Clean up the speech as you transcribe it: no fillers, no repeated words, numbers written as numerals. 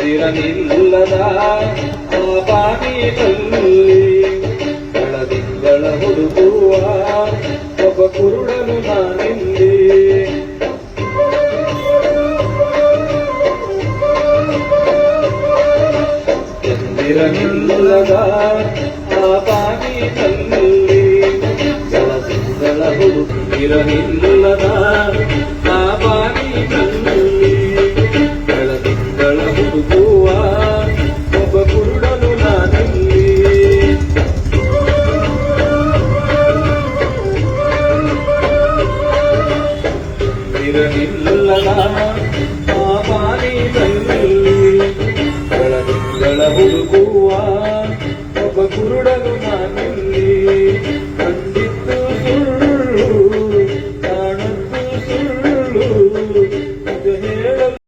ಎಂದಿರಲಿಲ್ಲದ ಆ ಬಾನಿನಲ್ಲಿ ಬೆಳದಿಂಗಳ ಹುಡುಕುವ ಒಬ್ಬ ಕುರುಡನು ನಾನಿಲ್ಲಿ. ಎಂದಿರಲಿಲ್ಲದ ಆ ಬಾನಿನಲ್ಲಿ ಬೆಳದಿಂಗಳ ಹುಡುಕಿರಲಿಲ್ಲದ